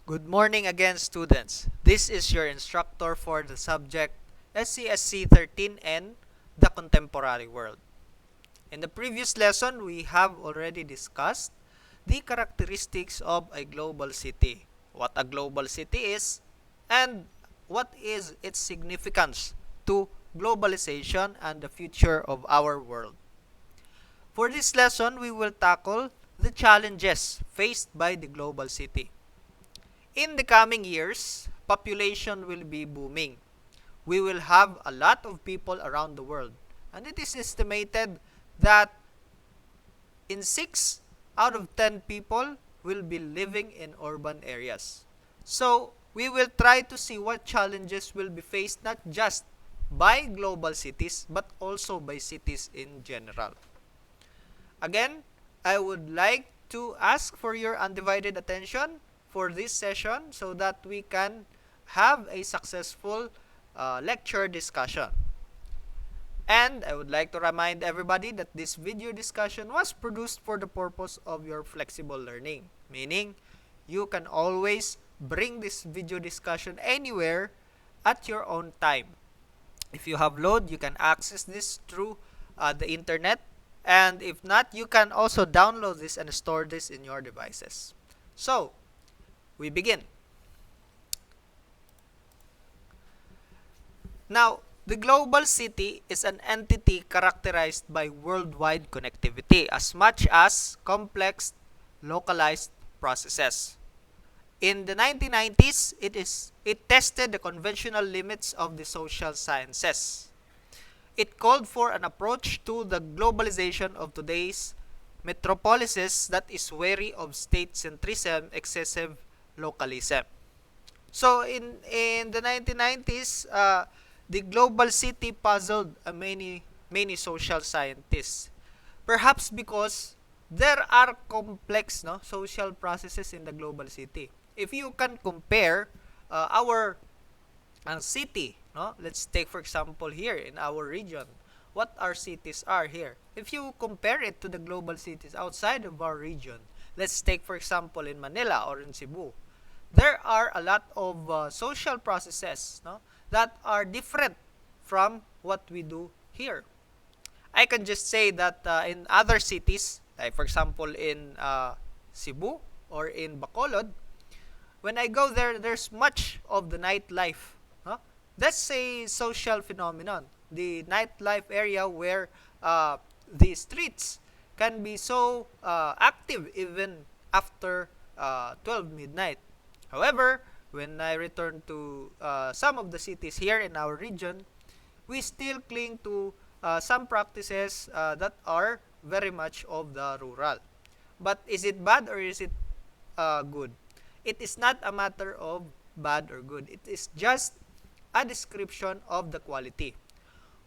Good morning again, students. This is your instructor for the subject SCSC 13N, the Contemporary World. In the previous lesson, we have already discussed the characteristics of a global city, what a global city is, and what is its significance to globalization and the future of our world. For this lesson, we will tackle the challenges faced by the global city. In the coming years, population will be booming. We will have a lot of people around the world. And it is estimated that in 6 out of 10 people will be living in urban areas. So, we will try to see what challenges will be faced not just by global cities but also by cities in general. Again, I would like to ask for your undivided attention for this session so that we can have a successful lecture discussion. And I would like to remind everybody that this video discussion was produced for the purpose of your flexible learning, meaning you can always bring this video discussion anywhere at your own time. If you have load, you can access this through the internet, and if not, you can also download this and store this in your devices. So, we begin. Now, the global city is an entity characterized by worldwide connectivity as much as complex, localized processes. In the 1990s, it tested the conventional limits of the social sciences. It called for an approach to the globalization of today's metropolises that is wary of state centrism, excessive localism. So in the 1990s, the global city puzzled many social scientists. Perhaps because there are complex social processes in the global city. If you can compare our city, let's take for example here in our region, what our cities are here. If you compare it to the global cities outside of our region, let's take for example in Manila or in Cebu, there are a lot of social processes that are different from what we do here. I can just say that in other cities, like for example in Cebu or in Bacolod, when I go there, there's much of the nightlife. That's a social phenomenon. The nightlife area where the streets can be so active even after 12 midnight. However, when I return to some of the cities here in our region, we still cling to some practices that are very much of the rural. But is it bad or is it good? It is not a matter of bad or good. It is just a description of the quality.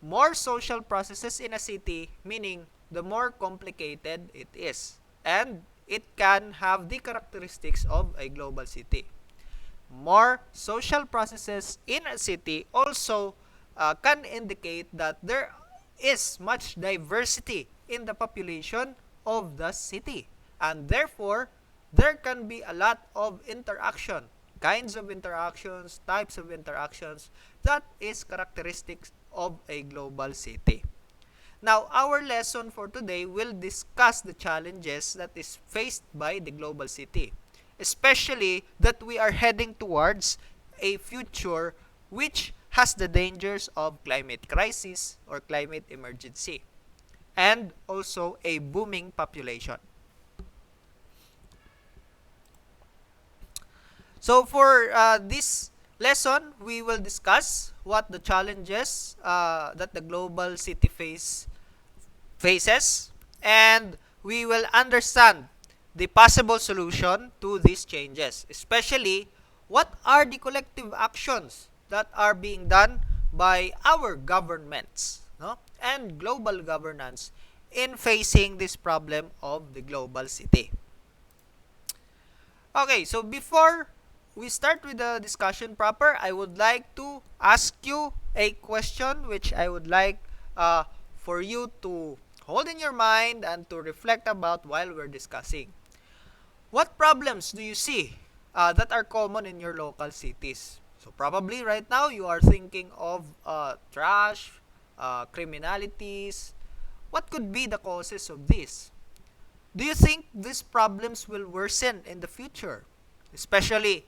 More social processes in a city, meaning the more complicated it is. And it can have the characteristics of a global city. More social processes in a city also can indicate that there is much diversity in the population of the city. And therefore, there can be a lot of interaction, kinds of interactions, types of interactions that is characteristics of a global city. Now, our lesson for today will discuss the challenges that is faced by the global city, especially that we are heading towards a future which has the dangers of climate crisis or climate emergency, and also a booming population. So for this lesson, we will discuss what the challenges that the global city faces, and we will understand the possible solution to these changes, especially what are the collective actions that are being done by our governments and global governance in facing this problem of the global city. Okay, so before we start with the discussion proper, I would like to ask you a question which I would like for you to hold in your mind and to reflect about while we're discussing. What problems do you see that are common in your local cities. So probably right now you are thinking of trash, criminalities. What could be the causes of this? Do you think these problems will worsen in the future? Especially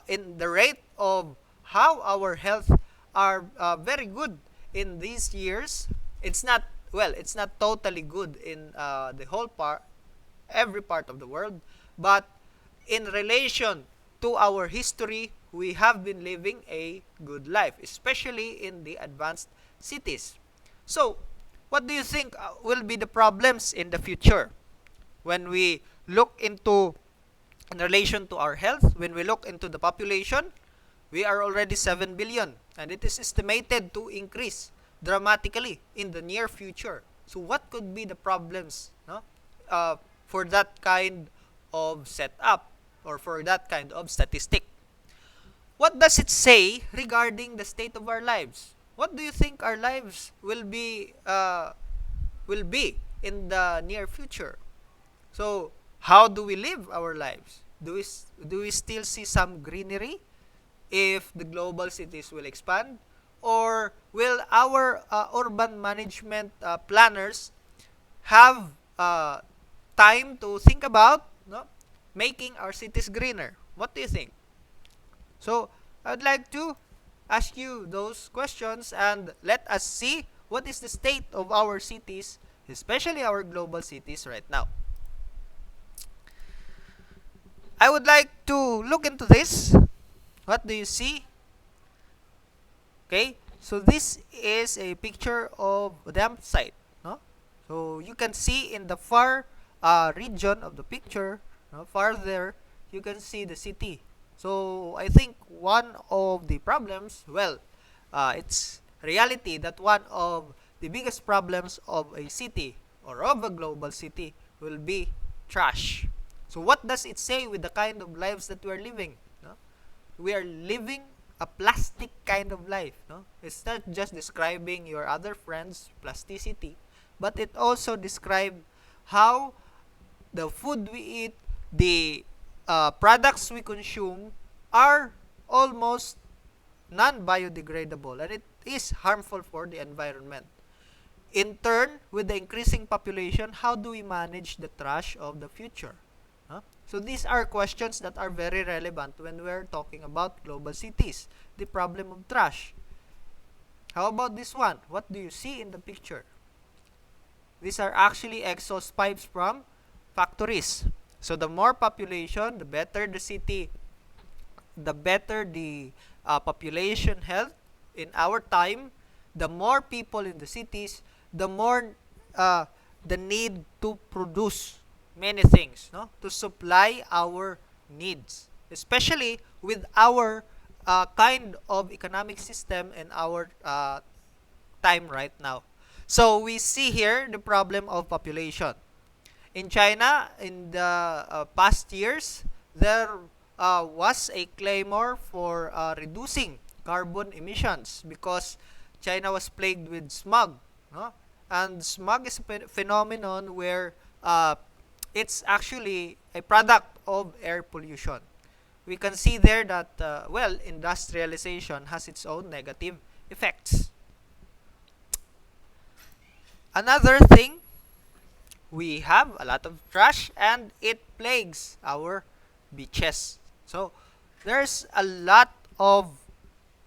in the rate of how our health are very good in these years. It's not, well, it's not totally good in the whole part, every part of the world, but in relation to our history, we have been living a good life, especially in the advanced cities. So, what do you think will be the problems in the future when we look into, in relation to our health, when we look into the population? We are already 7 billion, and it is estimated to increase dramatically in the near future. So what could be the problems, no? For that kind of setup, or for that kind of statistic? What does it say regarding the state of our lives? What do you think our lives will be in the near future? So how do we live our lives? Do we still see some greenery if the global cities will expand? Or will our urban management planners have time to think about, no, making our cities greener? What do you think? So I'd like to ask you those questions and let us see what is the state of our cities, especially our global cities right now. I would like to look into this. What do you see? Okay, so this is a picture of a dump site. No? So you can see in the far region of the picture, no, farther, you can see the city. So I think one of the problems, well, it's reality that one of the biggest problems of a city or of a global city will be trash. So what does it say with the kind of lives that we are living? No? We are living a plastic kind of life. No? It's not just describing your other friends' plasticity, but it also describes how the food we eat, the products we consume are almost non-biodegradable, and it is harmful for the environment. In turn, with the increasing population, how do we manage the trash of the future? So these are questions that are very relevant when we're talking about global cities. The problem of trash. How about this one? What do you see in the picture? These are actually exhaust pipes from factories. So the more population, the better the city, the better the population health in our time. The more people in the cities, the more the need to produce many things, no, to supply our needs, especially with our kind of economic system and our time right now. So we see here the problem of population. In China, in the past years, there was a clamor for reducing carbon emissions because China was plagued with smog. No? And smog is a phenomenon where it's actually a product of air pollution. We can see there that, well, industrialization has its own negative effects. Another thing, we have a lot of trash and it plagues our beaches. So there's a lot of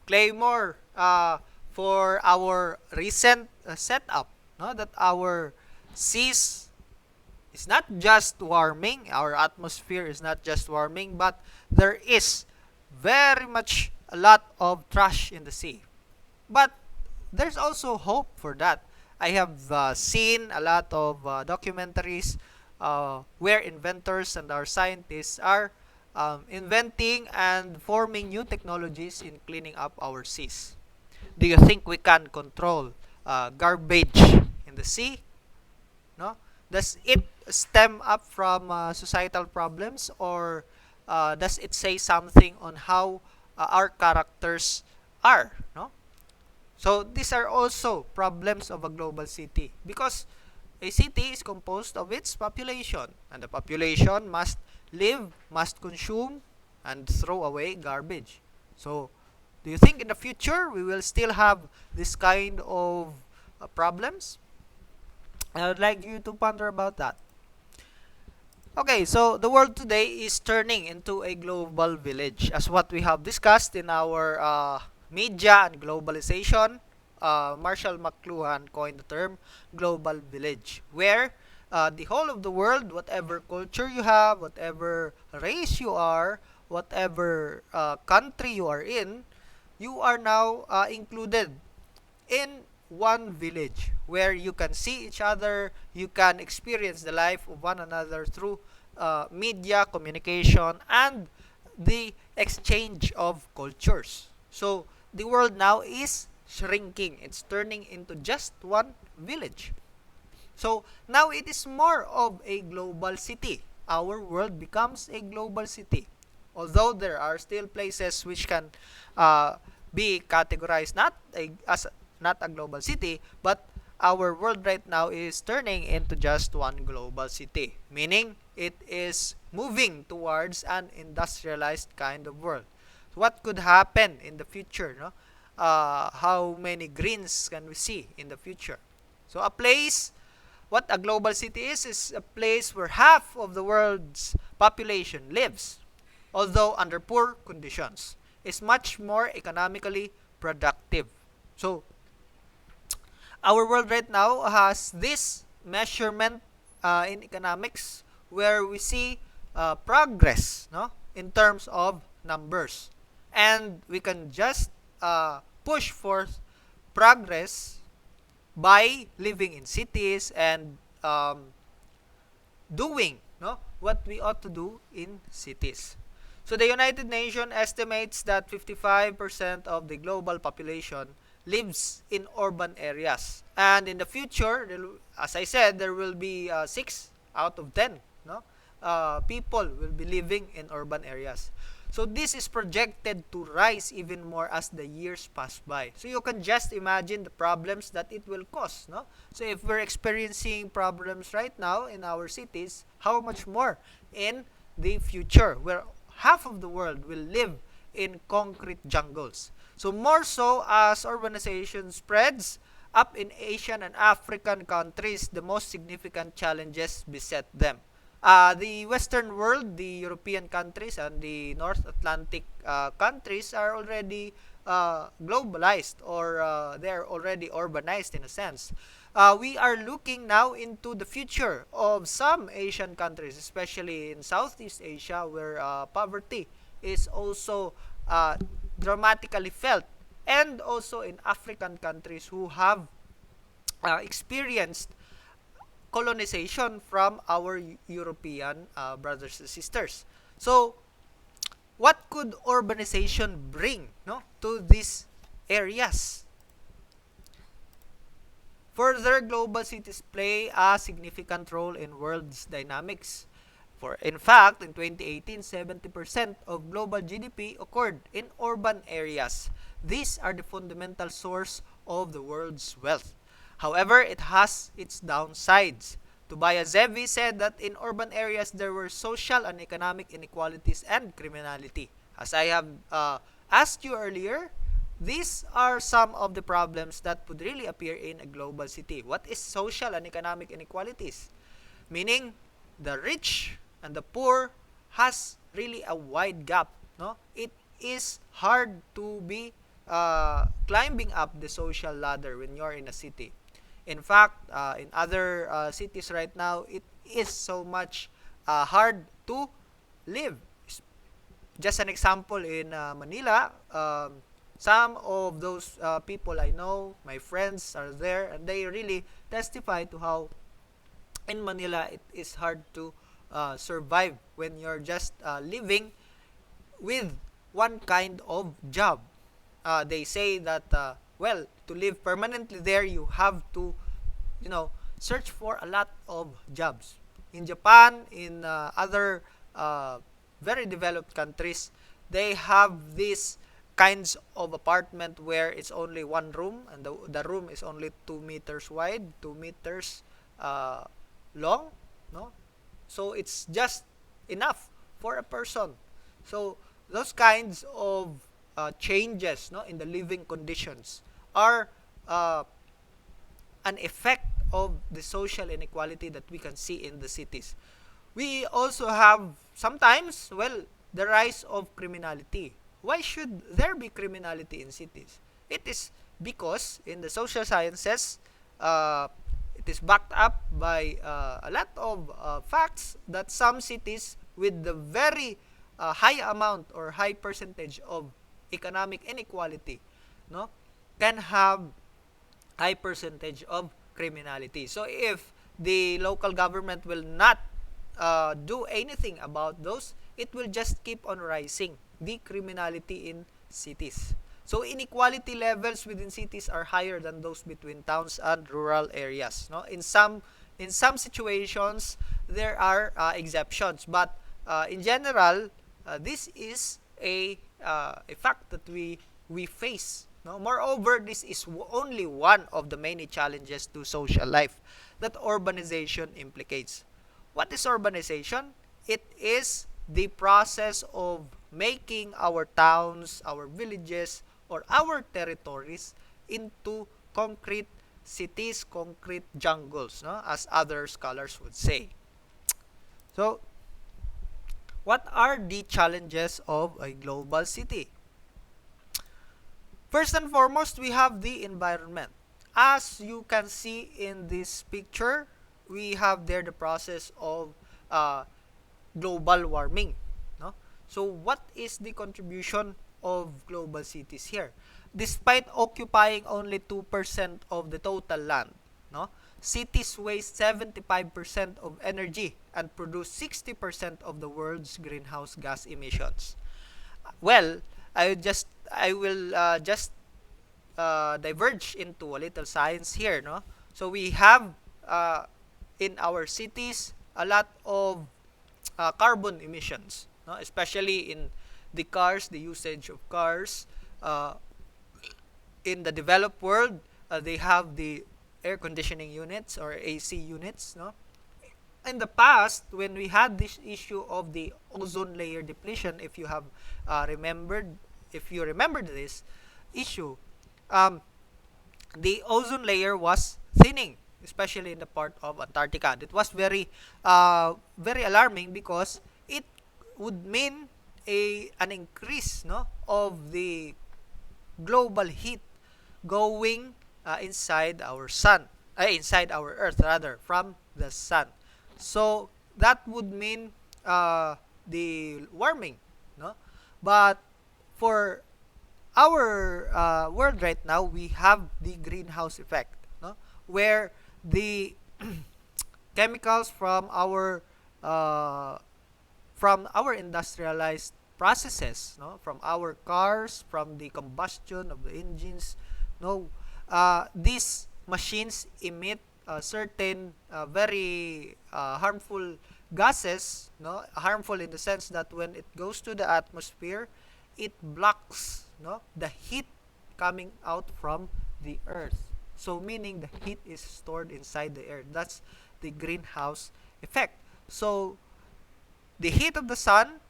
clamor for our recent setup, no? That our seas is not just warming, our atmosphere is not just warming, but there is very much a lot of trash in the sea. But there's also hope for that. I have seen a lot of documentaries where inventors and our scientists are inventing and forming new technologies in cleaning up our seas. Do you think we can control garbage in the sea? No? Does it stem up from societal problems, or does it say something on how our characters are? No? So these are also problems of a global city, because a city is composed of its population, and the population must live, must consume, and throw away garbage. So, do you think in the future we will still have this kind of problems? I would like you to ponder about that. Okay, so the world today is turning into a global village, as what we have discussed in our media and globalization. Marshall McLuhan coined the term global village, where the whole of the world, whatever culture you have, whatever race you are, whatever country you are in, you are now included in one village where you can see each other, you can experience the life of one another through media, communication, and the exchange of cultures. So the world now is shrinking. It's turning into just one village. So now it is more of a global city. Our world becomes a global city. Although there are still places which can be categorized as not a global city, but our world right now is turning into just one global city, meaning it is moving towards an industrialized kind of world. So what could happen in the future? No, how many greens can we see in the future? So what a global city is a place where half of the world's population lives, although under poor conditions, is much more economically productive. So our world right now has this measurement in economics where we see progress, no, in terms of numbers, and we can just push for progress by living in cities and doing, no, what we ought to do in cities. So the United Nations estimates that 55% of the global population lives in urban areas. And in the future, as I said, there will be 6 out of 10, no, people will be living in urban areas. So this is projected to rise even more as the years pass by. So you can just imagine the problems that it will cause, no? So if we're experiencing problems right now in our cities, how much more in the future where half of the world will live in concrete jungles. So more so as urbanization spreads up in Asian and African countries, the most significant challenges beset them. The Western world, the European countries, and the North Atlantic countries are already globalized, or they are already urbanized in a sense. We are looking now into the future of some Asian countries, especially in Southeast Asia, where poverty is also dramatically felt, and also in African countries who have experienced colonization from our European brothers and sisters. So, what could urbanization bring, no, to these areas? Further, global cities play a significant role in world's dynamics. In fact, in 2018, 70% of global GDP occurred in urban areas. These are the fundamental source of the world's wealth. However, it has its downsides. Tobias Zevi said that in urban areas there were social and economic inequalities and criminality. As I have asked you earlier, these are some of the problems that would really appear in a global city. What is social and economic inequalities? Meaning, the rich and the poor has really a wide gap. No, it is hard to be climbing up the social ladder when you're in a city. In fact, in other cities right now, it is so much hard to live. Just an example, in Manila, some of those people I know, my friends are there, and they really testify to how in Manila it is hard to survive when you're just living with one kind of job. They say that, to live permanently there, you have to, search for a lot of jobs. In Japan, in other very developed countries, they have these kinds of apartment where it's only one room, and the room is only 2 meters wide, 2 meters long, no? So it's just enough for a person. So those kinds of changes, no, in the living conditions are uh, an effect of the social inequality that we can see in the cities. We also have sometimes, well, the rise of criminality. Why should there be criminality in cities? It is because in the social sciences, uh, it is backed up by a lot of facts that some cities with the very high amount or high percentage of economic inequality, no, can have high percentage of criminality. So if the local government will not do anything about those, it will just keep on rising the criminality in cities. So inequality levels within cities are higher than those between towns and rural areas. No, in some situations there are exceptions, but in general, this is a fact that we face. No? Moreover, this is only one of the many challenges to social life that urbanization implicates. What is urbanization? It is the process of making our towns, our villages, or our territories into concrete cities, concrete jungles, no? As other scholars would say. So, what are the challenges of a global city? First and foremost, we have the environment. As you can see in this picture, we have there the process of uh, global warming. No? So what is the contribution of global cities here? Despite occupying only 2% of the total land, no? Cities waste 75% of energy and produce 60% of the world's greenhouse gas emissions. Well, I will just diverge into a little science here, no? So we have uh, in our cities a lot of carbon emissions, no? Especially in the cars, the usage of cars. Uh, in the developed world, they have the air conditioning units or AC units, no? In the past, when we had this issue of the ozone layer depletion, if you have if you remembered this issue, um, the ozone layer was thinning, especially in the part of Antarctica. It was very alarming because it would mean an increase, no, of the global heat going inside our sun, inside our Earth rather, from the sun. So that would mean the warming, no. But for our world right now, we have the greenhouse effect, no, where the chemicals uh, from our industrialized processes, no, from our cars, from the combustion of the engines, no, these machines emit certain very harmful gases, no, harmful in the sense that when it goes to the atmosphere, it blocks, no, the heat coming out from the earth. So meaning the heat is stored inside the air. That's the greenhouse effect. So the heat of the sun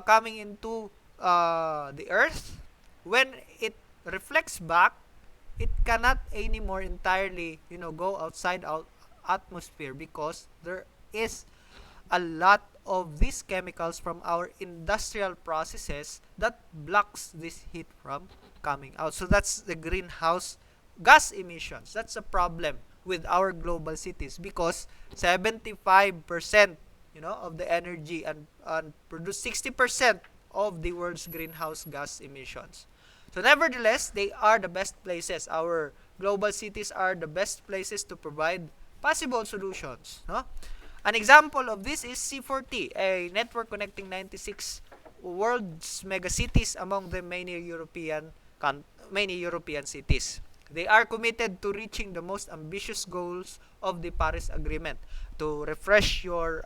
coming into the earth, when it reflects back, it cannot anymore entirely, go outside our atmosphere because there is a lot of these chemicals from our industrial processes that blocks this heat from coming out. So that's the greenhouse gas emissions. That's a problem with our global cities because 75% of the energy and produce 60% of the world's greenhouse gas emissions. So nevertheless, they are the best places. Our global cities are the best places to provide possible solutions. No? An example of this is C40, a network connecting 96 world's megacities, among them many European cities. They are committed to reaching the most ambitious goals of the Paris Agreement. To refresh your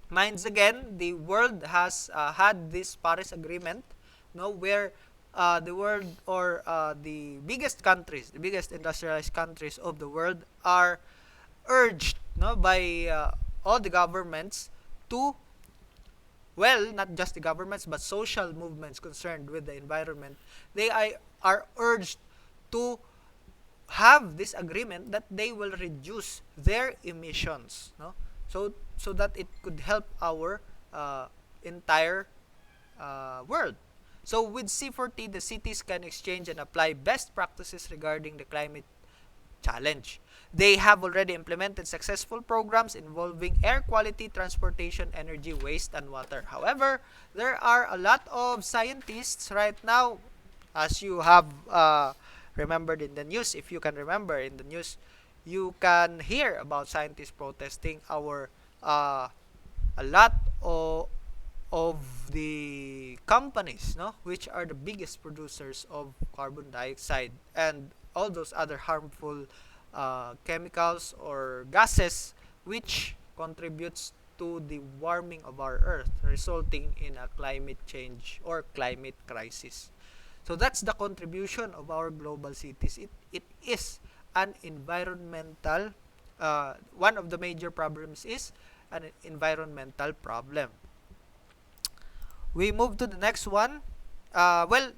minds again, the world has had this Paris Agreement, no, where the world or the biggest countries, the biggest industrialized countries of the world are urged, no, by all the governments to well, not just the governments, but social movements concerned with the environment, they are urged to have this agreement that they will reduce their emissions, no? So that it could help our entire world. So with C40, the cities can exchange and apply best practices regarding the climate challenge. They have already implemented successful programs involving air quality, transportation, energy, waste, and water. However, there are a lot of scientists right now, as you have remembered in the news, if you can remember in the news, you can hear about scientists protesting our a lot of the companies, no, which are the biggest producers of carbon dioxide and all those other harmful chemicals or gases which contributes to the warming of our earth, resulting in a climate change or climate crisis. So that's the contribution of our global cities. It is an environmental, one of the major problems is an environmental problem. We move to the next one. Well,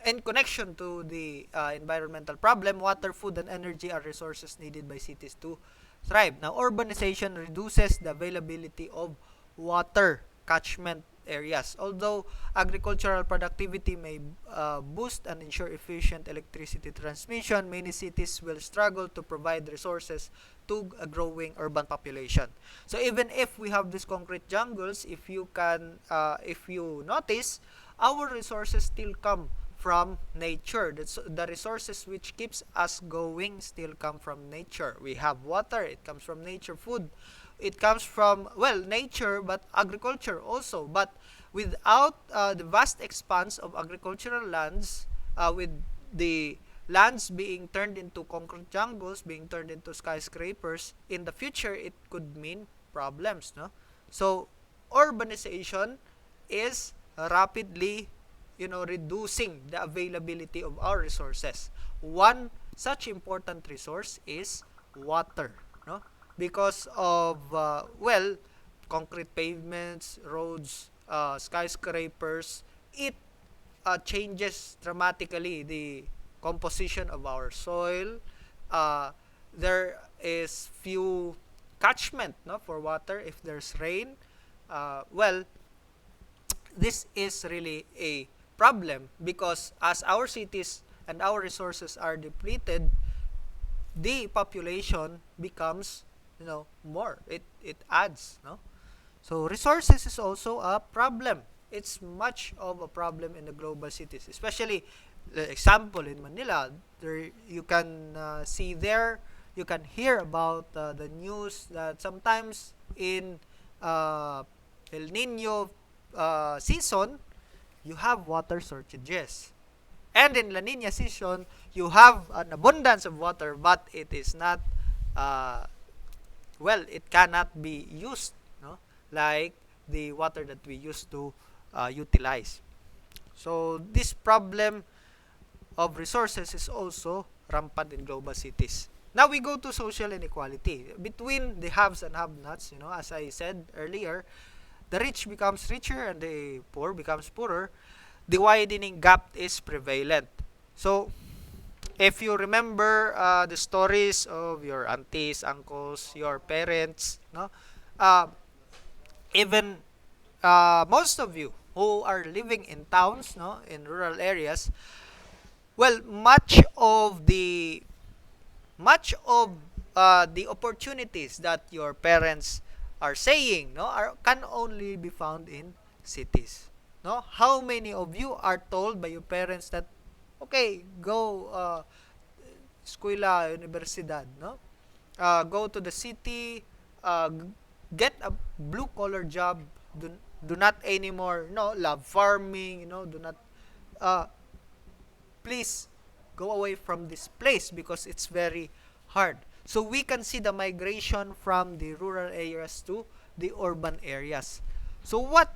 in connection to the environmental problem, water, food, and energy are resources needed by cities to thrive. Now, urbanization reduces the availability of water catchment areas. Although agricultural productivity may boost and ensure efficient electricity transmission, many cities will struggle to provide resources to a growing urban population. So even if we have these concrete jungles, if you notice, our resources still come from nature. The resources which keeps us going still come from nature. We have water, it comes from nature. Food, it comes from, well, nature, but agriculture also. But without the vast expanse of agricultural lands, with the lands being turned into concrete jungles, being turned into skyscrapers, in the future, it could mean problems, no? So, urbanization is rapidly, reducing the availability of our resources. One such important resource is water, no? Because of, well, concrete pavements, roads, skyscrapers, it changes dramatically the composition of our soil. There is few catchment, no, for water if there's rain. Well, this is really a problem because as our cities and our resources are depleted, the population becomes, more. It adds, no? So resources is also a problem. It's much of a problem in the global cities, especially the example in Manila. There you can see there, you can hear about the news that sometimes in El Nino season, you have water shortages. And in La Nina season, you have an abundance of water, but it is not, well, it cannot be used, no, like the water that we used to utilize. So this problem of resources is also rampant in global cities. Now we go to social inequality between the haves and have-nots. As I said earlier, the rich becomes richer and the poor becomes poorer. The widening gap is prevalent. So, if you remember the stories of your aunties, uncles, your parents, no, even most of you who are living in towns, no, in rural areas, well, much of the opportunities that your parents are saying, no, can only be found in cities. No, how many of you are told by your parents that, okay, go eskwela, universidad, no, go to the city, get a blue collar job, do not anymore, love farming, do not, please go away from this place because it's very hard. So we can see the migration from the rural areas to the urban areas. So what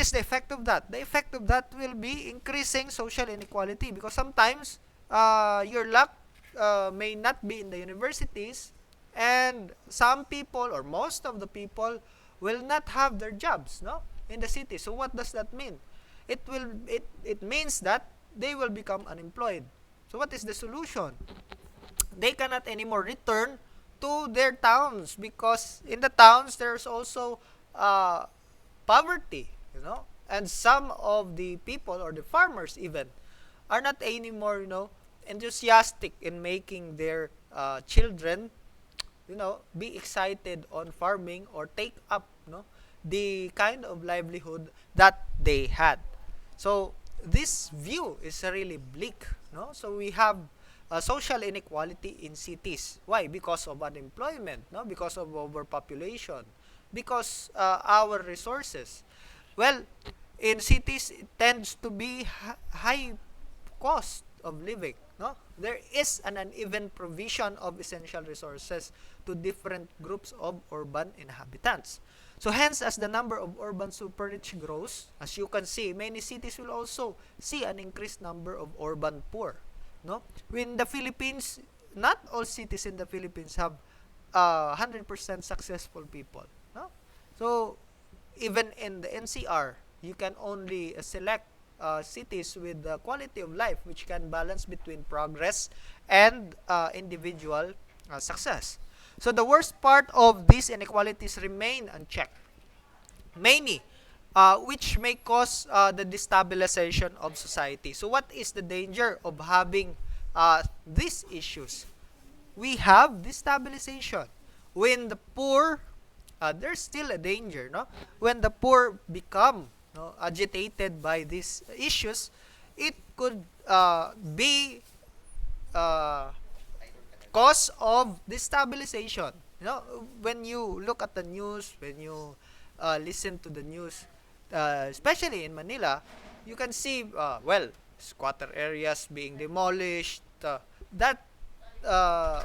is the effect of that? The effect of that will be increasing social inequality because sometimes your luck may not be in the universities, and some people or most of the people will not have their jobs, no? in the city. So what does that mean? It means that they will become unemployed. So what is the solution? They cannot anymore return to their towns, because in the towns there's also uh, poverty, and some of the people, or the farmers even, are not anymore, enthusiastic in making their children, be excited on farming or take up, the kind of livelihood that they had. So this view is really bleak, So we have social inequality in cities. Why? Because of unemployment, Because of overpopulation, because our resources. Well, in cities, it tends to be high cost of living, There is an uneven provision of essential resources to different groups of urban inhabitants. So hence, as the number of urban super-rich grows, as you can see, many cities will also see an increased number of urban poor, In the Philippines, not all cities in the Philippines have 100% successful people, So even in the NCR, you can only select cities with quality of life which can balance between progress and individual success. So the worst part of these inequalities remain unchecked. Many, which may cause the destabilization of society. So what is the danger of having these issues? We have destabilization. When the poor, there's still a danger, When the poor become agitated by these issues, it could be cause of destabilization. When you look at the news, when you listen to the news, especially in Manila, you can see, squatter areas being demolished, that uh,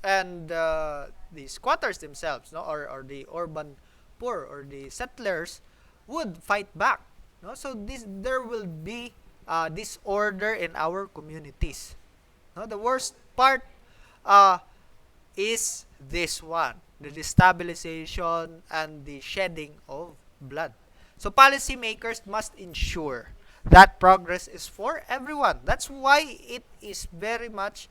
and the squatters themselves, or the urban poor or the settlers would fight back, So there will be disorder in our communities. The worst part uh, is this one, the destabilization and the shedding of blood. So policymakers must ensure that progress is for everyone. That's why it is very much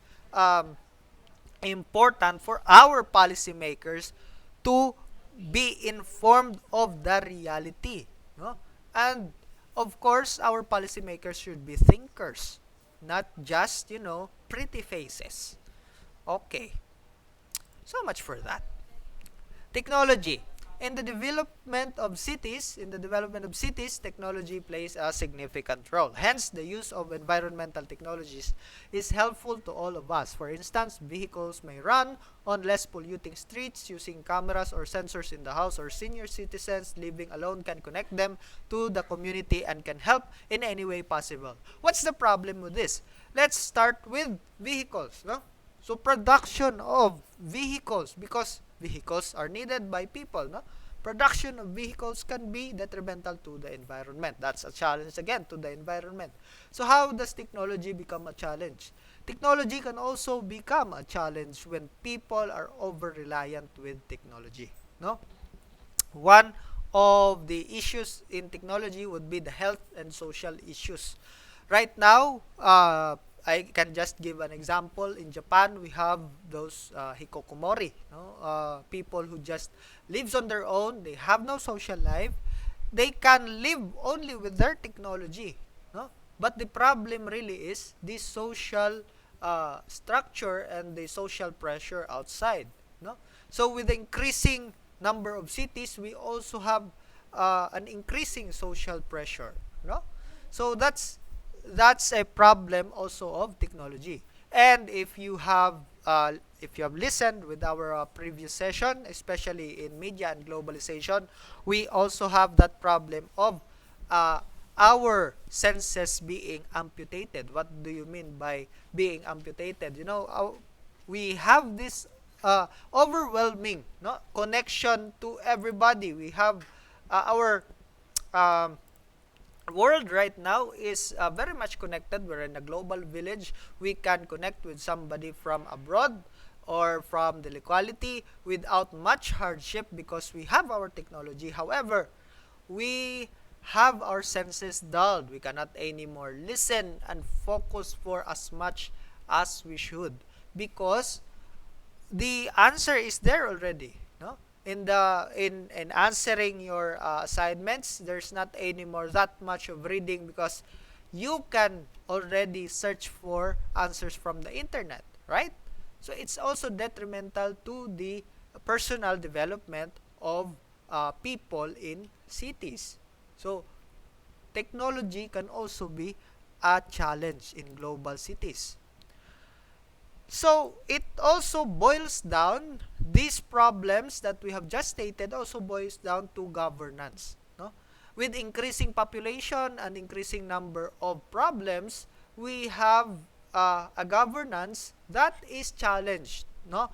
important for our policymakers to be informed of the reality, And of course, our policymakers should be thinkers, not just, pretty faces. Okay. So much for that. Technology. In the development of cities, technology plays a significant role. Hence, the use of environmental technologies is helpful to all of us. For instance, vehicles may run on less polluting streets using cameras or sensors in the house, or senior citizens living alone can connect them to the community and can help in any way possible. What's the problem with this? Let's start with vehicles, So production of vehicles, because vehicles are needed by people, Production of vehicles can be detrimental to the environment. That's a challenge again to the environment. So how does technology become a challenge? Technology can also become a challenge when people are over-reliant with technology, One of the issues in technology would be the health and social issues. Right now, I can just give an example. In Japan, we have those hikokomori, people who just lives on their own. They have no social life. They can live only with their technology, But the problem really is the social structure and the social pressure outside, So with the increasing number of cities, we also have an increasing social pressure, So that's a problem also of technology. And if you have listened with our previous session, especially in media and globalization, we also have that problem of our senses being amputated. What do you mean by being amputated? We have this overwhelming connection to everybody. We have our world right now is very much connected. We're in a global village. We can connect with somebody from abroad or from the locality without much hardship because we have our technology. However, we have our senses dulled. We cannot anymore listen and focus for as much as we should, because the answer is there already, no? In answering your assignments, there's not anymore that much of reading, because you can already search for answers from the internet, right? So it's also detrimental to the personal development of people in cities. So technology can also be a challenge in global cities. So it also boils down, these problems that we have just stated also boils down to governance, no? With increasing population and increasing number of problems, we have a governance that is challenged, no?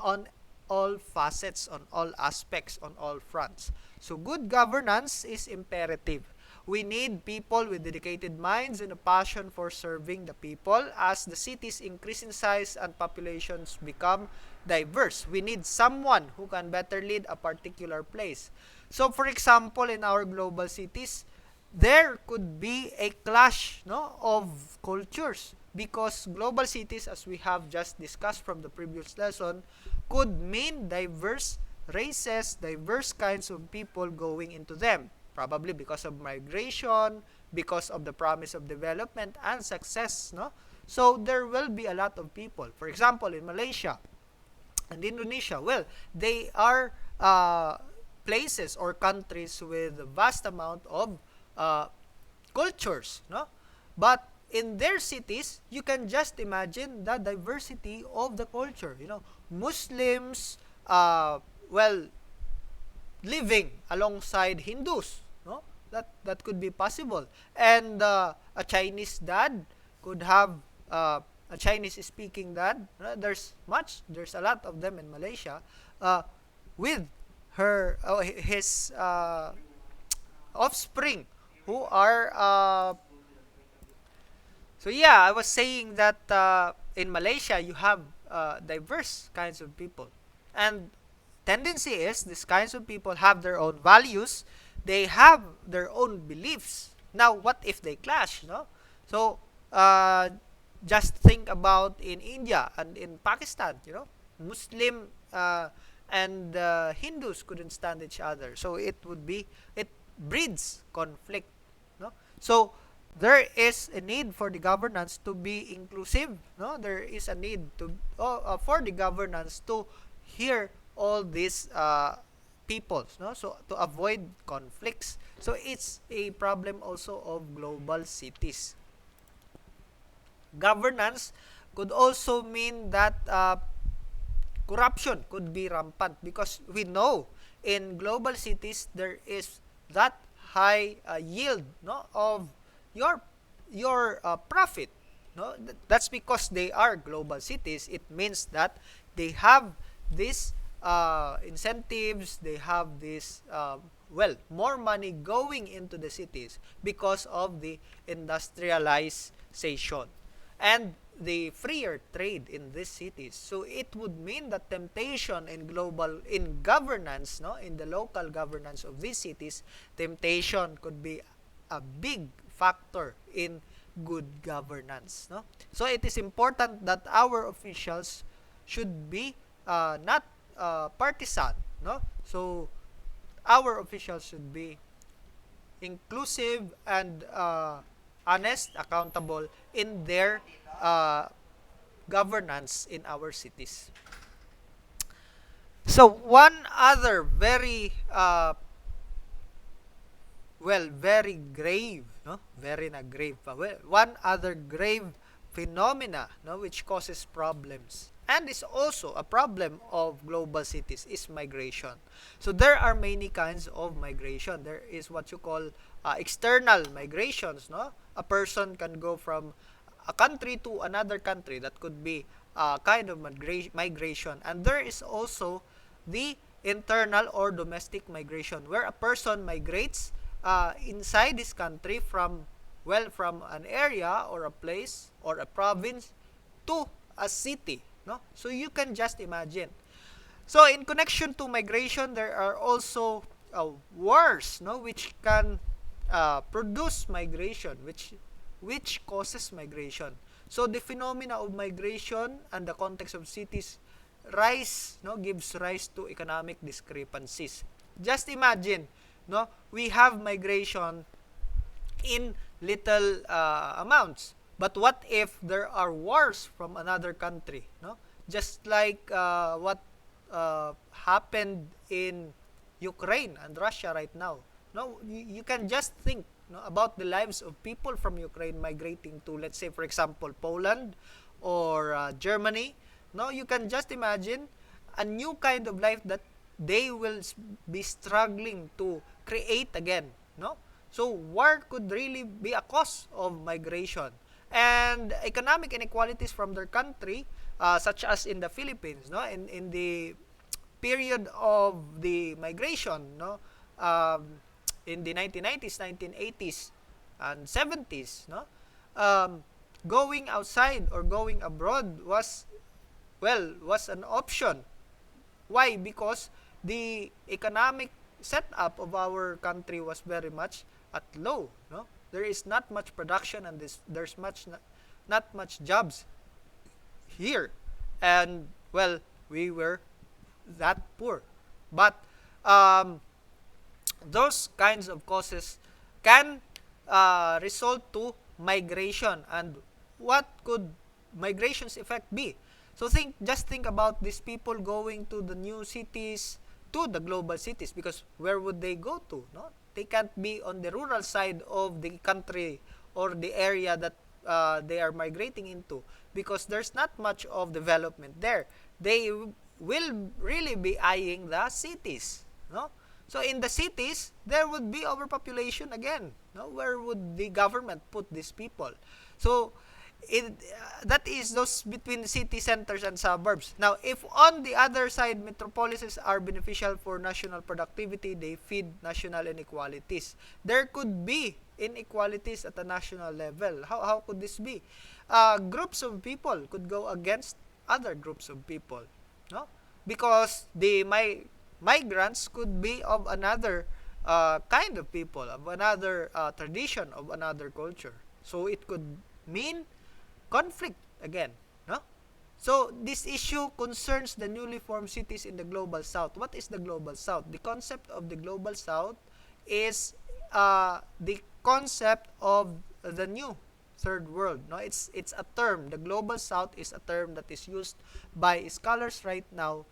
On all facets, on all aspects, on all fronts. So good governance is imperative. We need people with dedicated minds and a passion for serving the people. As the cities increase in size and populations become diverse, we need someone who can better lead a particular place. So for example, in our global cities, there could be a clash, no, of cultures, because global cities, as we have just discussed from the previous lesson, could mean diverse races, diverse kinds of people going into them, probably because of migration, because of the promise of development and success, no? So there will be a lot of people. For example, in Malaysia and Indonesia, well, they are places or countries with a vast amount of cultures, no? But in their cities, you can just imagine the diversity of the culture. Muslims, well, living alongside Hindus, no? That could be possible. And a Chinese dad could have a Chinese speaking dad. There's a lot of them in Malaysia, with his offspring who are so yeah, I was saying that in Malaysia you have diverse kinds of people, and tendency is these kinds of people have their own values, they have their own beliefs. Now, what if they clash, no? So just think about in India and in Pakistan, Muslim and Hindus couldn't stand each other, so it breeds conflict, no? So there is a need for the governance to be inclusive, no? There is a need for the governance to hear all these peoples, no? So to avoid conflicts. So it's a problem also of global cities. Governance could also mean that corruption could be rampant, because we know in global cities there is that high yield, no, of your profit, no? That's because they are global cities. It means that they have these incentives, they have this well, more money going into the cities because of the industrialization and the freer trade in these cities. So it would mean that temptation in governance, no, in the local governance of these cities, temptation could be a big factor in good governance, no? So it is important that our officials should be not partisan, no? So our officials should be inclusive and honest, accountable in their governance in our cities. So one other very very grave, no? Very na grave pa. Well, one other grave phenomena, no, which causes problems and is also a problem of global cities is migration. So there are many kinds of migration. There is what you call external migrations, no? A person can go from a country to another country. That could be a kind of migration. And there is also the internal or domestic migration, where a person migrates inside this country from an area or a place or a province to a city, no? So you can just imagine. So in connection to migration, there are also wars, no, which can produce migration, which causes migration. So the phenomena of migration and the context of cities gives rise to economic discrepancies. Just imagine, no, we have migration in little amounts. But what if there are wars from another country, no? Just like what happened in Ukraine and Russia right now. No, you can just think, no, about the lives of people from Ukraine migrating to, let's say, for example, Poland or Germany. No, you can just imagine a new kind of life that they will be struggling to create again. No, so war could really be a cause of migration. And economic inequalities from their country, such as in the Philippines, no, in the period of the migration, no, in the 1990s, 1980s, and 70s, no, going outside or going abroad was an option. Why? Because the economic setup of our country was very much at low. No, there is not much production, and there's not much jobs here, and well, we were that poor. But those kinds of causes can result to migration. And what could migration's effect be? So just think about these people going to the new cities, to the global cities, because where would they go to? No, they can't be on the rural side of the country or the area that they are migrating into, because there's not much of development there. They will really be eyeing the cities. No, so in the cities there would be overpopulation again. No, where would the government put these people? So that is those between city centers and suburbs. Now, if on the other side metropolises are beneficial for national productivity, they feed national inequalities. There could be inequalities at a national level. How could this be? Groups of people could go against other groups of people, no? Because the migrants could be of another kind of people, of another tradition, of another culture. So it could mean conflict again, no? So this issue concerns the newly formed cities in the global south. What is the global south? The concept of the global south is the concept of the new third world. No, it's a term. The global south is a term that is used by scholars right now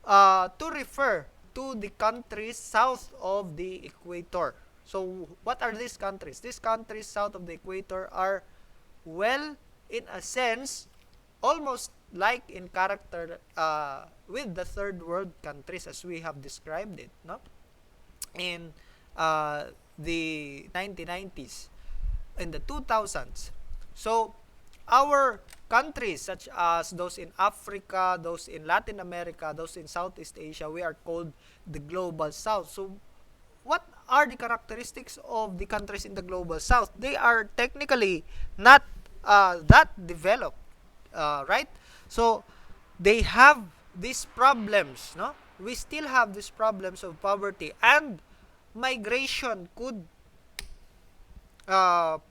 to refer to the countries south of the equator. So what are these countries? These countries south of the equator are, well, in a sense, almost like in character with the third world countries as we have described it, no? In the 1990s, in the 2000s. So our countries, such as those in Africa, those in Latin America, those in Southeast Asia, we are called the global south. So what are the characteristics of the countries in the global south? They are technically not that developed, right? So they have these problems, no? We still have these problems of poverty, and migration could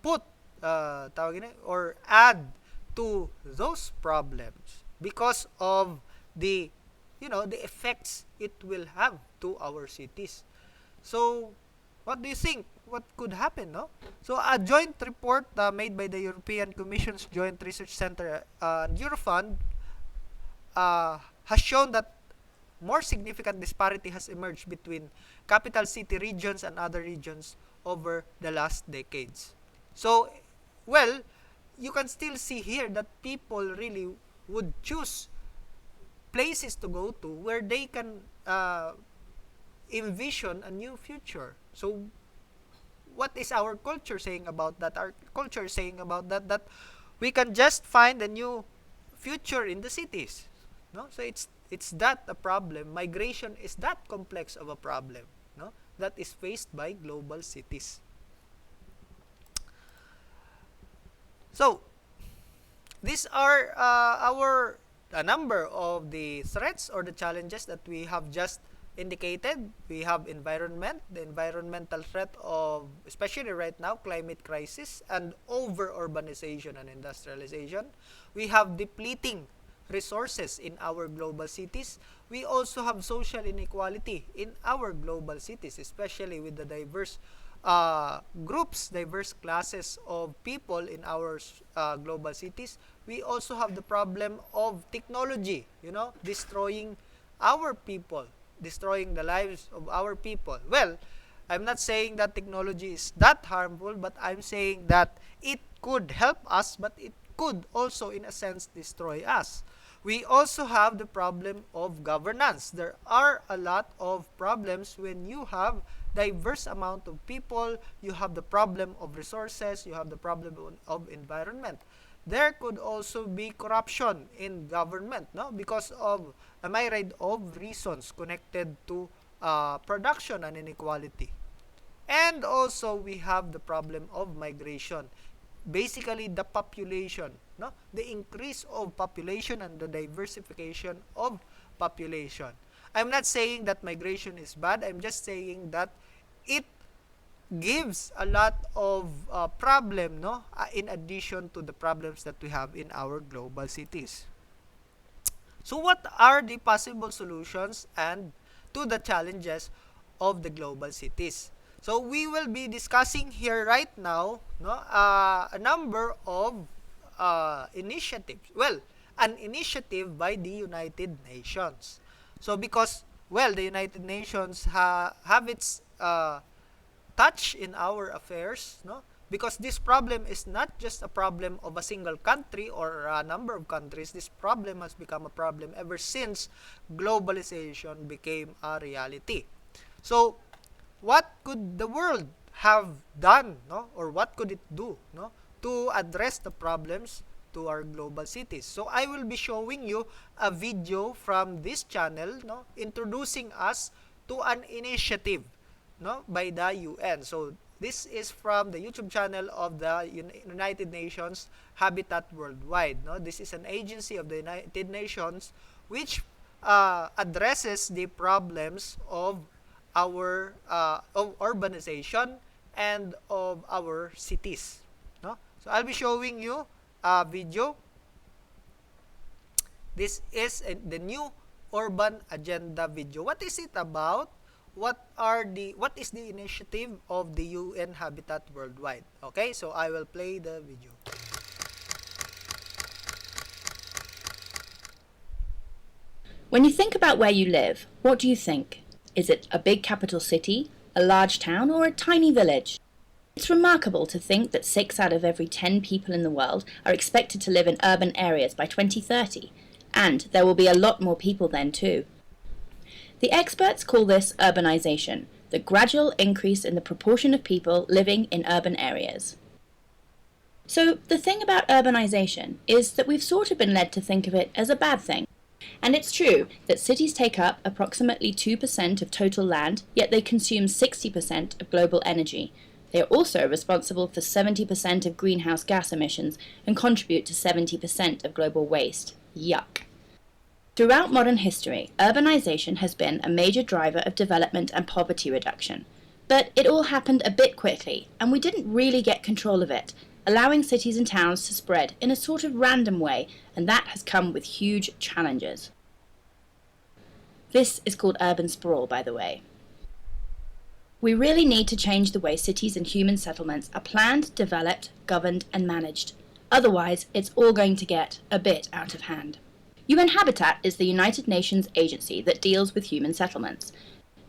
put or add to those problems because of the the effects it will have to our cities. So what do you think? What could happen, no? So a joint report made by the European Commission's Joint Research Center and Eurofund has shown that more significant disparity has emerged between capital city regions and other regions over the last decades. So, well, you can still see here that people really would choose places to go to where they can envision a new future. So, what is our culture saying about that? Our culture is saying about that we can just find a new future in the cities. No? So it's that a problem. Migration is that complex of a problem, no? That is faced by global cities. So these are a number of the threats or the challenges that we have just indicated, we have environment, the environmental threat of, especially right now, climate crisis and over-urbanization and industrialization. We have depleting resources in our global cities. We also have social inequality in our global cities, especially with the diverse groups, diverse classes of people in our global cities. We also have the problem of technology, destroying our people, destroying the lives of our people. Well, I'm not saying that technology is that harmful, but I'm saying that it could help us, but it could also, in a sense, destroy us. We also have the problem of governance. There are a lot of problems when you have diverse amount of people, you have the problem of resources, you have the problem of environment. There could also be corruption in government, no? Because of a myriad of reasons connected to production and inequality. And also, we have the problem of migration. Basically, the population, no? The increase of population and the diversification of population. I'm not saying that migration is bad. I'm just saying that it gives a lot of problem, no? In addition to the problems that we have in our global cities. So what are the possible solutions and to the challenges of the global cities? So we will be discussing here right now, no, a number of initiatives. Well, an initiative by the United Nations. So because, well, the United Nations have its touch in our affairs, no? Because this problem is not just a problem of a single country or a number of countries. This problem has become a problem ever since globalization became a reality. So, what could the world have done, no? Or what could it do, no? To address the problems to our global cities. So, I will be showing you a video from this channel, no? Introducing us to an initiative, no, by the UN. So this is from the YouTube channel of the United Nations Habitat Worldwide. No, this is an agency of the United Nations which addresses the problems of our of urbanization and of our cities. No, so I'll be showing you a video. This is the new urban agenda video. What is it about? What is the initiative of the UN Habitat Worldwide? Okay, so I will play the video. When you think about where you live, what do you think? Is it a big capital city, a large town, or a tiny village? It's remarkable to think that 6 out of every 10 people in the world are expected to live in urban areas by 2030, and there will be a lot more people then too. The experts call this urbanization, the gradual increase in the proportion of people living in urban areas. So the thing about urbanization is that we've sort of been led to think of it as a bad thing. And it's true that cities take up approximately 2% of total land, yet they consume 60% of global energy. They are also responsible for 70% of greenhouse gas emissions and contribute to 70% of global waste. Yuck. Throughout modern history, urbanization has been a major driver of development and poverty reduction. But it all happened a bit quickly, and we didn't really get control of it, allowing cities and towns to spread in a sort of random way, and that has come with huge challenges. This is called urban sprawl, by the way. We really need to change the way cities and human settlements are planned, developed, governed, and managed. Otherwise, it's all going to get a bit out of hand. UN Habitat is the United Nations agency that deals with human settlements.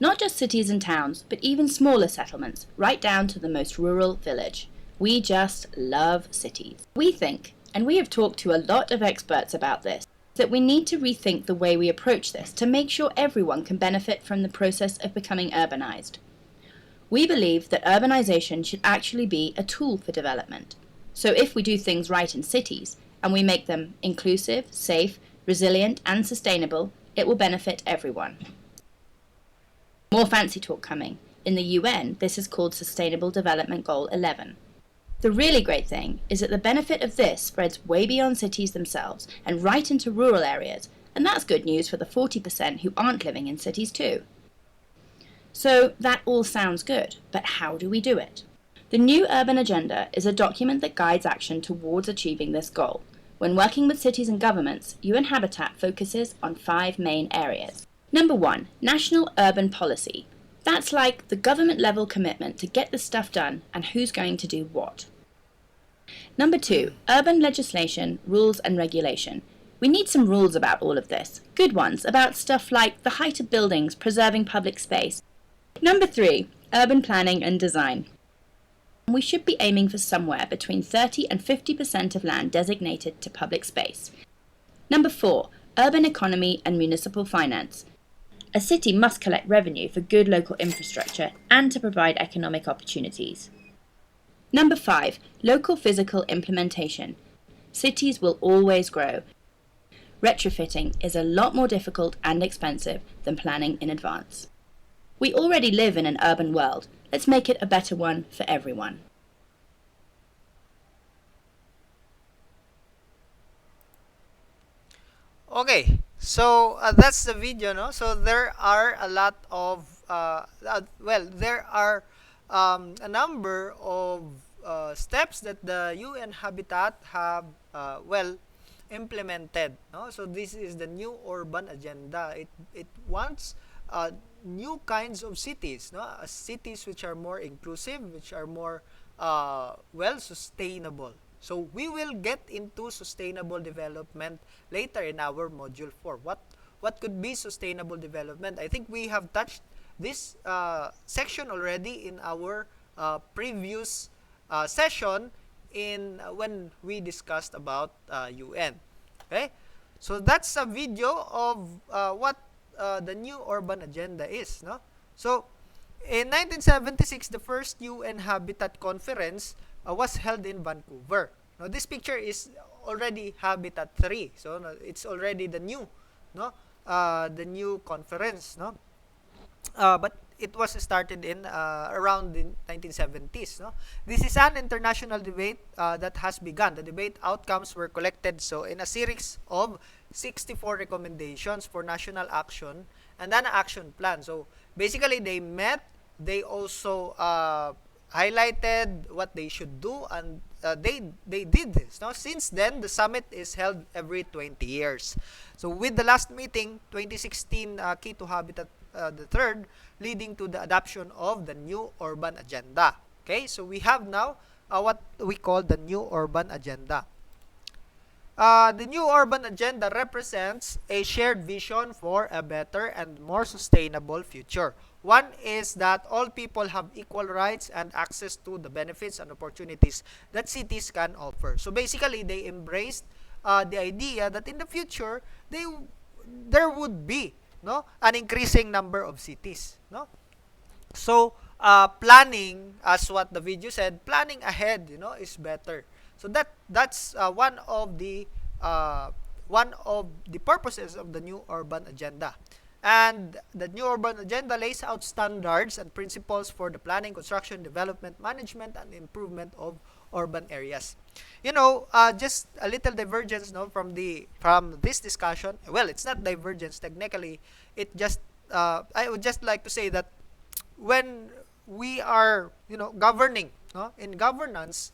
Not just cities and towns, but even smaller settlements, right down to the most rural village. We just love cities. We think, and we have talked to a lot of experts about this, that we need to rethink the way we approach this to make sure everyone can benefit from the process of becoming urbanized. We believe that urbanization should actually be a tool for development. So if we do things right in cities, and we make them inclusive, safe, resilient and sustainable, it will benefit everyone. More fancy talk coming. In the UN, this is called Sustainable Development Goal 11. The really great thing is that the benefit of this spreads way beyond cities themselves and right into rural areas, and that's good news for the 40% who aren't living in cities too. So that all sounds good, but how do we do it? The New Urban Agenda is a document that guides action towards achieving this goal. When working with cities and governments, UN Habitat focuses on 5 main areas. Number 1, National Urban Policy. That's like the government level commitment to get the stuff done and who's going to do what. Number 2, Urban Legislation, Rules and Regulation. We need some rules about all of this. Good ones about stuff like the height of buildings, preserving public space. Number 3, Urban Planning and Design. We should be aiming for somewhere between 30 and 50% of land designated to public space. Number 4, Urban Economy and Municipal Finance. A city must collect revenue for good local infrastructure and to provide economic opportunities. Number 5, Local Physical Implementation. Cities will always grow. Retrofitting is a lot more difficult and expensive than planning in advance. We already live in an urban world. Let's make it a better one for everyone. Okay, so that's the video, no? So there are a lot of, there are a number of steps that the UN Habitat have, implemented, no? So this is the new urban agenda. It wants new kinds of cities, no? Cities which are more inclusive, which are more sustainable. So we will get into sustainable development later in our module 4. What could be sustainable development? I think we have touched this section already in our previous session in when we discussed about UN. Okay? So that's a video of what the new urban agenda is, no? So in 1976, the first UN Habitat Conference was held in Vancouver. Now this picture is already Habitat 3. So no, it's already the new, no? The new conference, no? But it was started in around the 1970s, no? This is an international debate that has begun. The debate outcomes were collected so in a series of 64 recommendations for national action and then an action plan. So basically they met, they also highlighted what they should do, and they did this. Now, since then, the summit is held every 20 years. So with the last meeting, 2016, Key to Habitat the third, leading to the adoption of the new urban agenda. Okay, so we have now what we call the new urban agenda. The new urban agenda represents a shared vision for a better and more sustainable future. One is that all people have equal rights and access to the benefits and opportunities that cities can offer. So basically, they embraced the idea that in the future, there would be, no, an increasing number of cities, no? So planning, as what the video said, planning ahead, is better. So that's one of the purposes of the new urban agenda. And the new urban agenda lays out standards and principles for the planning, construction, development, management, and improvement of urban areas. Just a little divergence, no, from this discussion. Well, it's not divergence technically. It just I would just like to say that when we are governing, no, in governance,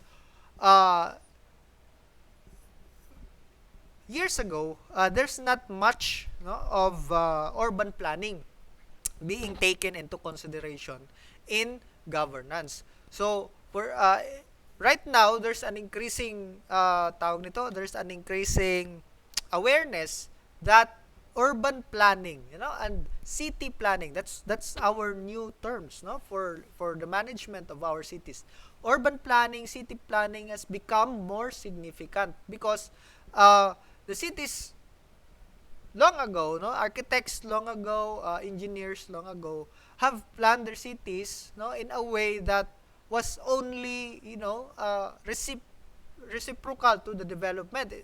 years ago, there's not much, no, of urban planning being taken into consideration in governance. So for right now, there's an increasing there's an increasing awareness that urban planning, and city planning, that's our new terms, no, for the management of our cities. Urban planning, city planning has become more significant because the cities long ago, no, architects long ago, engineers long ago have planned their cities, no, in a way that was only, reciprocal to the development.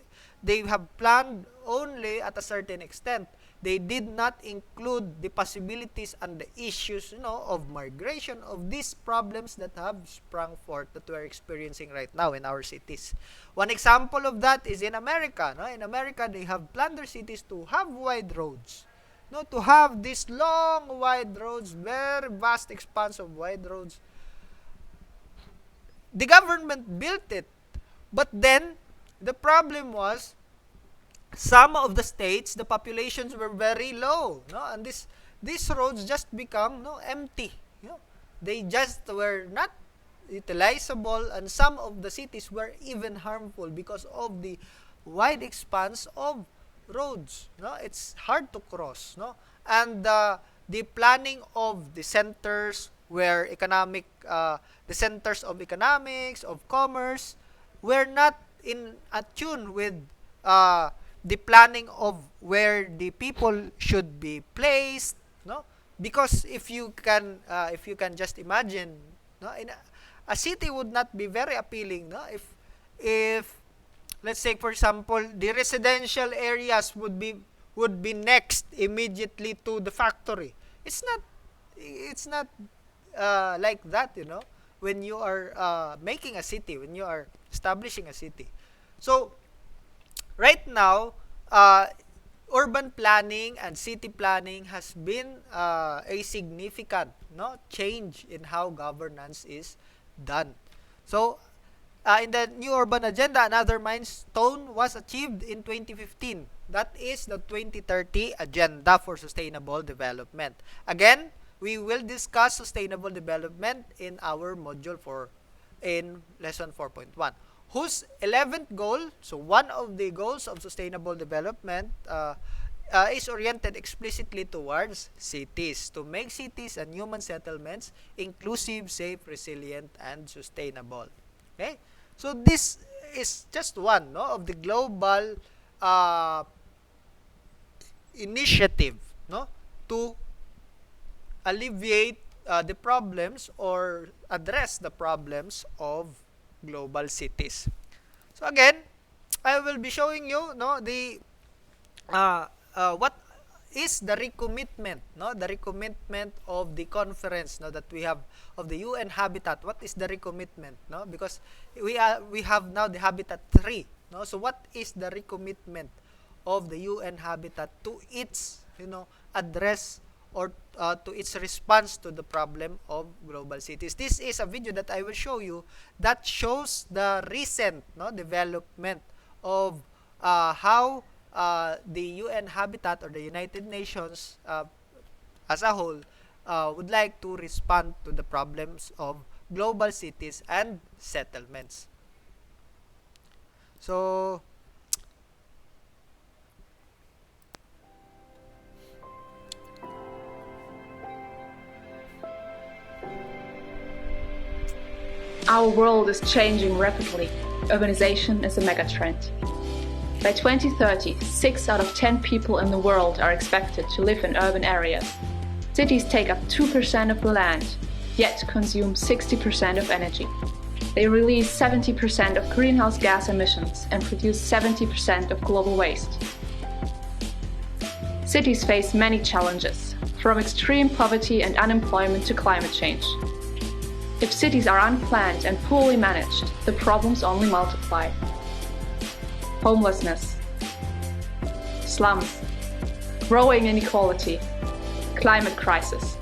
They have planned only at a certain extent. They did not include the possibilities and the issues, of migration, of these problems that have sprung forth that we're experiencing right now in our cities. One example of that is in America. No? In America, they have planned their cities to have wide roads. no, to have these long, wide roads, very vast expanse of wide roads. The government built it, but then the problem was some of the states, the populations were very low, no, and these roads just become no empty. You know, they just were not utilizable, and some of the cities were even harmful because of the wide expanse of roads. No, it's hard to cross. No, and the planning of the centers where the centers of economics, of commerce, were not in attune with the planning of where the people should be placed, no, because if you can just imagine, no, in a city would not be very appealing, no, if let's say for example the residential areas would be next immediately to the factory. It's not like that, you know, when you are making a city, when you are establishing a city. So right now, urban planning and city planning has been a significant, no, change in how governance is done. So, in the new urban agenda, another milestone was achieved in 2015. That is the 2030 Agenda for Sustainable Development. Again, we will discuss sustainable development in our module 4 in lesson 4.1, whose 11th goal, so one of the goals of sustainable development, is oriented explicitly towards cities, to make cities and human settlements inclusive, safe, resilient, and sustainable. Okay? So this is just one, no, of the global initiative, no, to alleviate the problems or address the problems of global cities. So again, I will be showing you, no, the what is the recommitment, no, the recommitment of the conference, no, that we have of the UN Habitat. What is the recommitment, no, because we have now the Habitat 3, no. So what is the recommitment of the UN Habitat to its, you know, address or to its response to the problem of global cities? This is a video that I will show you that shows the recent, no, development of how the UN Habitat or the United Nations as a whole would like to respond to the problems of global cities and settlements. So, Our world is changing rapidly. Urbanization is a megatrend. By 2030, 6 out of 10 people in the world are expected to live in urban areas. Cities take up 2% of the land, yet consume 60% of energy. They release 70% of greenhouse gas emissions and produce 70% of global waste. Cities face many challenges, from extreme poverty and unemployment to climate change. If cities are unplanned and poorly managed, the problems only multiply. Homelessness, slums, growing inequality, climate crisis.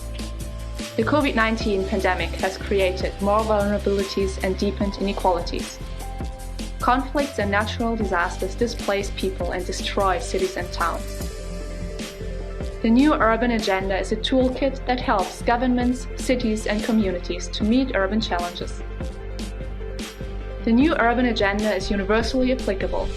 The COVID-19 pandemic has created more vulnerabilities and deepened inequalities. Conflicts and natural disasters displace people and destroy cities and towns. The new urban agenda is a toolkit that helps governments, cities, and communities to meet urban challenges. The new urban agenda is universally applicable.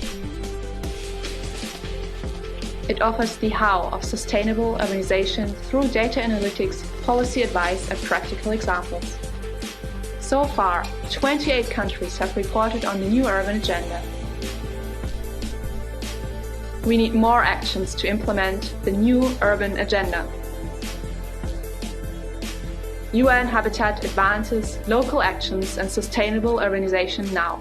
It offers the how of sustainable urbanization through data analytics, policy advice, and practical examples. So far, 28 countries have reported on the new urban agenda. We need more actions to implement the new urban agenda. UN Habitat advances local actions and sustainable urbanization now.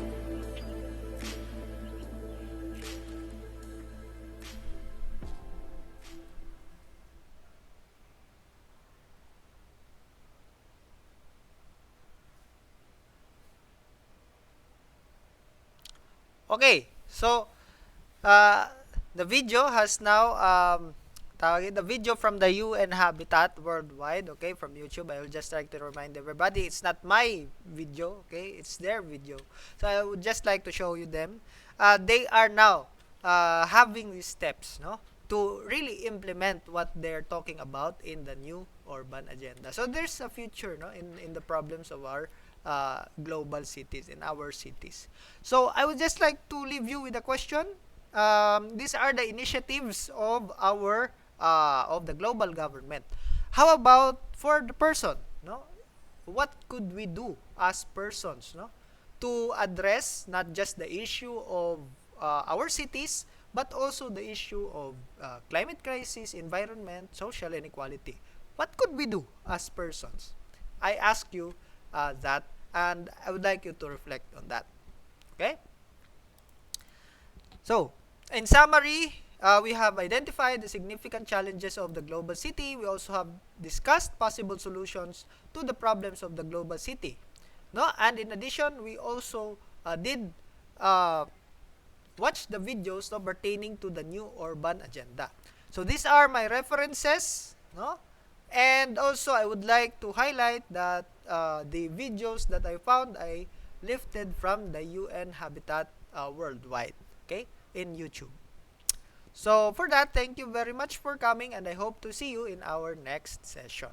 okay, so the video has now the video from the UN Habitat worldwide, okay, from YouTube. I would just like to remind everybody, it's not my video, okay, it's their video. So I would just like to show you them. They are now having these steps, no, to really implement what they're talking about in the new urban agenda. So there's a future, no, in the problems of our global cities, in our cities. So I would just like to leave you with a question. These are the initiatives of our of the global government. How about for the person? No, what could we do as persons? No, to address not just the issue of our cities, but also the issue of climate crisis, environment, social inequality. What could we do as persons? I ask you that, and I would like you to reflect on that. Okay. So, in summary, we have identified the significant challenges of the global city. We also have discussed possible solutions to the problems of the global city. No, and in addition, we also did watch the videos, no, pertaining to the new urban agenda. So these are my references, no, and also I would like to highlight that the videos that I found I lifted from the UN Habitat worldwide, okay, in YouTube. So for that, thank you very much for coming, and I hope to see you in our next session.